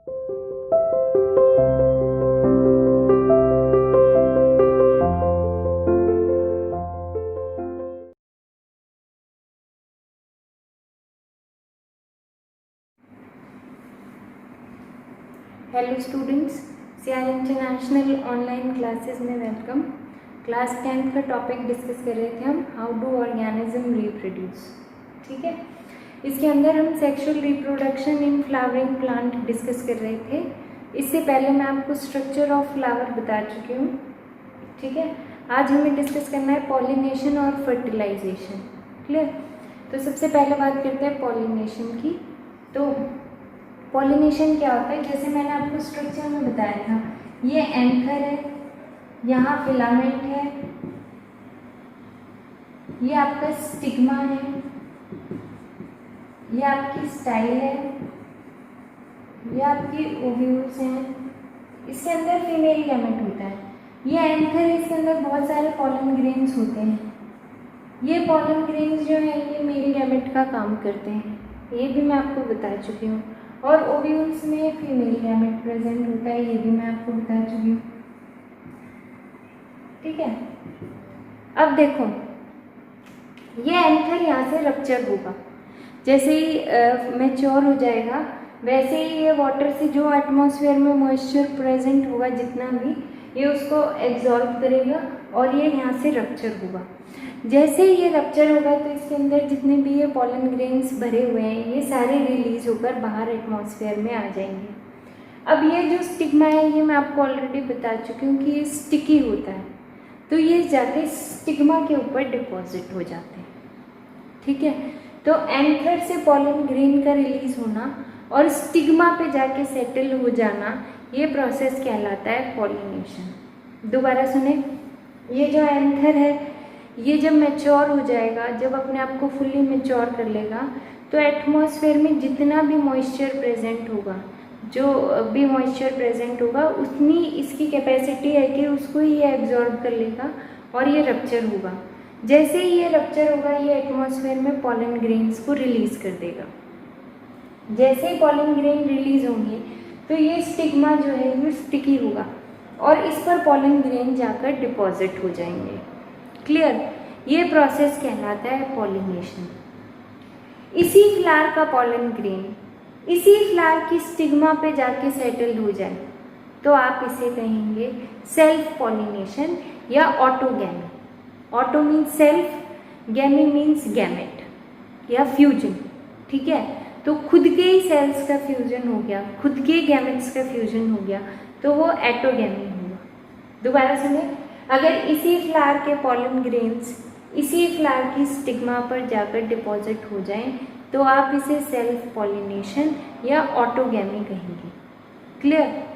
Hello students, CR international online classes में welcome. Class 10 का topic discuss कर रहे थे हम, हाउ डू ऑर्गेनिज्म रिप्रोड्यूस। ठीक है, इसके अंदर हम sexual reproduction in flowering plant discuss कर रहे थे। इससे पहले मैं आपको स्ट्रक्चर ऑफ फ्लावर बता चुकी हूँ। ठीक है, आज हमें डिस्कस करना है पॉलिनेशन और फर्टिलाइजेशन। क्लियर? तो सबसे पहले बात करते हैं पॉलिनेशन की। तो पॉलिनेशन क्या होता है, जैसे मैंने आपको स्ट्रक्चर में बताया था, ये एंथर है, यहाँ फिलामेंट है, ये आपका स्टिग्मा है, ये आपकी स्टाइल है, ये आपकी ओव्यूल्स हैं। इसके अंदर फीमेल गैमेट होता है। ये एंथर है, इसके अंदर बहुत सारे पॉलन ग्रेन्स होते हैं। ये पॉलन ग्रेन्स जो है ये मेल गैमेट का काम करते हैं, ये भी मैं आपको बता चुकी हूँ। और ओव्यूल्स में फीमेल गैमेट प्रेजेंट होता है, ये भी मैं आपको बता चुकी हूँ। ठीक है, अब देखो, ये एंथर यहाँ से रप्चर होगा। जैसे ही मैच्योर हो जाएगा वैसे ही ये वाटर से जो एटमॉस्फेयर में मॉइस्चर प्रेजेंट होगा जितना भी, ये उसको एब्जॉर्ब करेगा और ये यहाँ से रप्चर होगा। जैसे ही ये रप्चर होगा तो इसके अंदर जितने भी ये पॉलन ग्रेन्स भरे हुए हैं ये सारे रिलीज होकर बाहर एटमॉस्फेयर में आ जाएंगे। अब ये जो स्टिग्मा है ये मैं आपको ऑलरेडी बता चुकी हूँ कि ये स्टिकी होता है, तो ये जाके स्टिग्मा के ऊपर डिपॉजिट हो जाते हैं। ठीक है, तो एंथर से पॉलन ग्रेन का रिलीज होना और स्टिग्मा पे जाके सेटल हो जाना, ये प्रोसेस कहलाता है पॉलिनेशन। दोबारा सुने, ये जो एंथर है ये जब मैच्योर हो जाएगा, जब अपने आप को फुल्ली मैच्योर कर लेगा, तो एटमॉस्फेयर में जितना भी मॉइस्चर प्रेजेंट होगा, जो भी मॉइस्चर प्रेजेंट होगा, उतनी इसकी कैपेसिटी है कि उसको ये एब्जॉर्ब कर लेगा और ये रप्चर होगा। जैसे ही ये रप्चर होगा ये एटमॉस्फेयर में पॉलन ग्रेन्स को रिलीज कर देगा। जैसे ही पॉलन ग्रेन रिलीज होंगे तो ये स्टिग्मा जो है ये स्टिकी होगा और इस पर पॉलन ग्रेन जाकर डिपॉजिट हो जाएंगे। क्लियर? ये प्रोसेस कहलाता है पॉलिनेशन। इसी फ्लावर का पॉलन ग्रेन इसी फ्लावर की स्टिग्मा पे जाके सेटल हो जाए तो आप इसे कहेंगे सेल्फ पॉलिनेशन या autogamy. Auto means self, गैमी means gamete या फ्यूजन। ठीक है, तो खुद के ही सेल्स का फ्यूजन हो गया, खुद के गैमेट्स का फ्यूजन हो गया, तो वो एटोगैमी हुआ। दोबारा सुने, अगर इसी फ्लावर के पॉलन ग्रेन्स इसी फ्लावर की स्टिग्मा पर जाकर डिपॉजिट हो जाएं तो आप इसे सेल्फ पॉलिनेशन या ऑटोगैमी कहेंगे। क्लियर?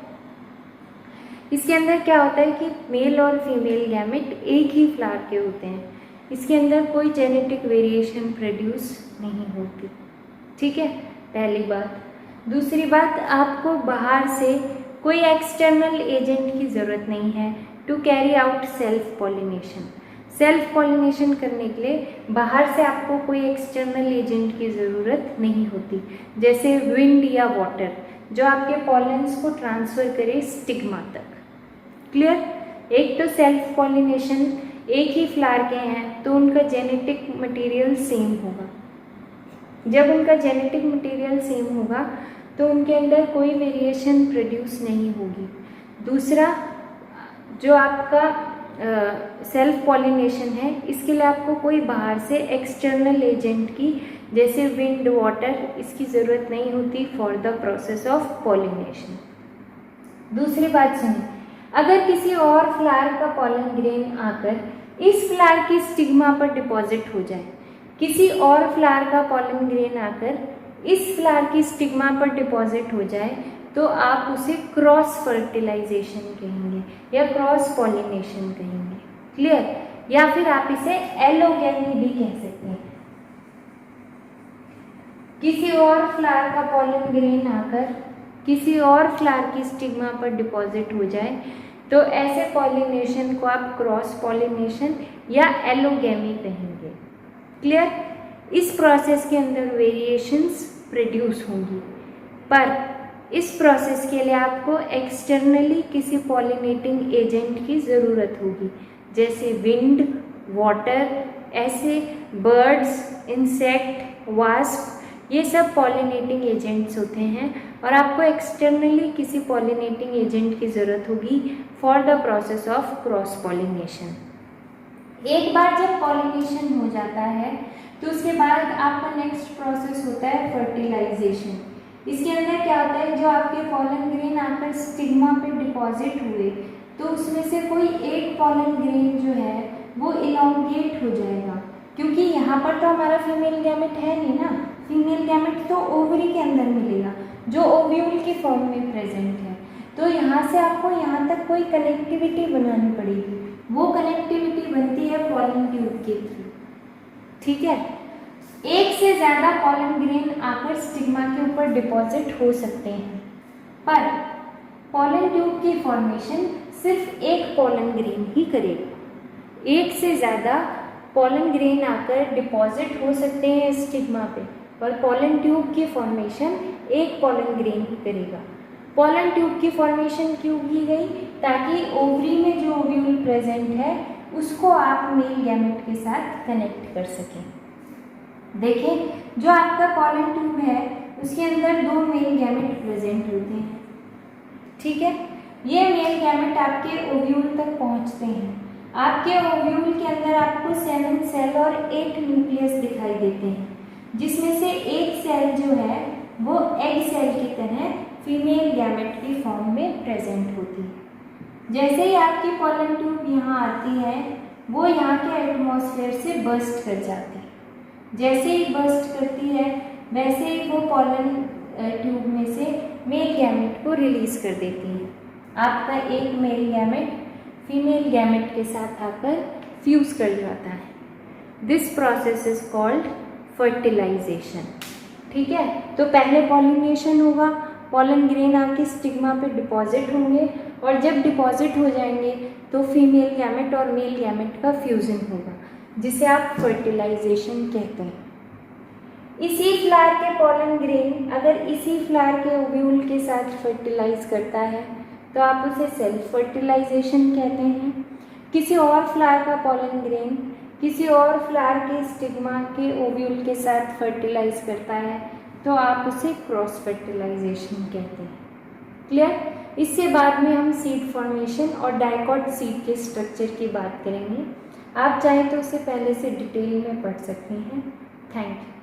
इसके अंदर क्या होता है कि मेल और फीमेल गैमेट एक ही फ्लावर के होते हैं, इसके अंदर कोई जेनेटिक वेरिएशन प्रोड्यूस नहीं होती। ठीक है, पहली बात। दूसरी बात, आपको बाहर से कोई एक्सटर्नल एजेंट की ज़रूरत नहीं है to carry out self pollination. Self pollination करने के लिए बाहर से आपको कोई एक्सटर्नल एजेंट की ज़रूरत नहीं होती, जैसे विंड या वाटर जो आपके पॉलेंस को ट्रांसफ़र करे स्टिग्मा तक। क्लियर? एक तो सेल्फ पॉलिनेशन, एक ही फ्लावर के हैं तो उनका जेनेटिक मटेरियल सेम होगा। जब उनका जेनेटिक मटेरियल सेम होगा तो उनके अंदर कोई वेरिएशन प्रोड्यूस नहीं होगी। दूसरा, जो आपका सेल्फ पॉलिनेशन है इसके लिए आपको कोई बाहर से एक्सटर्नल एजेंट की जैसे विंड, वाटर, इसकी ज़रूरत नहीं होती for the process of pollination. दूसरी बात सुनिए, अगर किसी और फ्लावर का पॉलन ग्रेन आकर इस फ्लावर की स्टिग्मा पर डिपॉजिट हो जाए, किसी और फ्लावर का पॉलन ग्रेन आकर इस फ्लावर की स्टिग्मा पर डिपॉजिट हो जाए तो आप उसे क्रॉस फर्टिलाइजेशन कहेंगे या क्रॉस पॉलिनेशन कहेंगे। क्लियर? या फिर आप इसे एलोगैमी भी कह सकते हैं। किसी और फ्लावर का पॉलन ग्रेन आकर किसी और फ्लावर की स्टिग्मा पर डिपॉजिट हो जाए तो ऐसे पॉलिनेशन को आप क्रॉस पॉलिनेशन या एलोगैमी कहेंगे। क्लियर? इस प्रोसेस के अंदर वेरिएशंस प्रोड्यूस होंगी, पर इस प्रोसेस के लिए आपको एक्सटर्नली किसी पॉलिनेटिंग एजेंट की ज़रूरत होगी, जैसे विंड, वाटर, ऐसे बर्ड्स, इंसेक्ट, वास्प, ये सब पॉलिनेटिंग एजेंट्स होते हैं और आपको एक्सटर्नली किसी पॉलिनेटिंग एजेंट की ज़रूरत होगी for the process of cross pollination. एक बार जब पॉलिनेशन हो जाता है तो उसके बाद आपका नेक्स्ट प्रोसेस होता है फर्टिलाइजेशन। इसके अंदर क्या होता है, जो आपके पॉलन ग्रेन आकर स्टिग्मा पे डिपॉजिट हुए तो उसमें से कोई एक पॉलन ग्रेन जो है वो इलोंगेट हो जाएगा, क्योंकि यहाँ पर तो हमारा फीमेल गैमेट है नहीं ना, फीमेल गैमेट तो ओवरी के अंदर मिलेगा जो ओव्यूल की फॉर्म में प्रेजेंट है। तो यहाँ से आपको यहाँ तक कोई कनेक्टिविटी बनानी पड़ेगी, वो कनेक्टिविटी बनती है पॉलन ट्यूब के थ्रू। ठीक है, एक से ज़्यादा पॉलन ग्रेन आकर स्टिग्मा के ऊपर डिपॉजिट हो सकते हैं, पर पॉलन ट्यूब की फॉर्मेशन सिर्फ एक पॉलन ग्रेन ही करेगा। एक से ज़्यादा पॉलन ग्रेन आकर डिपॉजिट हो सकते हैं स्टिग्मा पे, पर पॉलन ट्यूब की फॉर्मेशन एक पॉलन ग्रेन ही करेगा। पॉलन ट्यूब की फॉर्मेशन क्यों की गई, ताकि ओवरी में जो ओव्यूल प्रेजेंट है उसको आप मेल गैमेट के साथ कनेक्ट कर सकें। देखिए, जो आपका पॉलन ट्यूब है उसके अंदर दो मेल गैमेट प्रेजेंट होते हैं। ठीक है, ये मेल गैमेट आपके ओव्यूल तक पहुंचते हैं। आपके ओव्यूल के अंदर आपको 7 सेल और 8 न्यूक्लियस दिखाई देते हैं, जिसमें से एक सेल जो है वो एग सेल की तरह फीमेल गैमेट की फॉर्म में प्रेजेंट होती है। जैसे ही आपकी पॉलन ट्यूब यहाँ आती है वो यहाँ के एटमॉस्फेयर से बर्स्ट कर जाती है। जैसे ही बर्स्ट करती है वैसे ही वो पॉलन ट्यूब में से मेल गैमेट को रिलीज कर देती है। आपका एक मेल गैमेट फीमेल गैमेट के साथ आकर फ्यूज कर जाता है। This process is called fertilisation. ठीक है, तो पहले पॉलिनेशन होगा, पॉलन ग्रेन आके स्टिग्मा पे डिपॉजिट होंगे और जब डिपॉजिट हो जाएंगे तो फीमेल गैमेट और मेल गैमेट का फ्यूजन होगा, जिसे आप फर्टिलाइजेशन कहते हैं। इसी फ्लावर के पॉलन ग्रेन अगर इसी फ्लावर के ओव्यूल के साथ फर्टिलाइज करता है तो आप उसे सेल्फ फर्टिलाइजेशन कहते हैं। किसी और फ्लावर का पॉलन ग्रेन किसी और फ्लावर के स्टिग्मा के ओव्यूल के साथ फर्टिलाइज करता है तो आप उसे क्रॉस फर्टिलाइजेशन कहते हैं। क्लियर? इससे बाद में हम सीड फॉर्मेशन और डाइकॉट सीड के स्ट्रक्चर की बात करेंगे। आप चाहें तो उसे पहले से डिटेल में पढ़ सकते हैं। Thank you.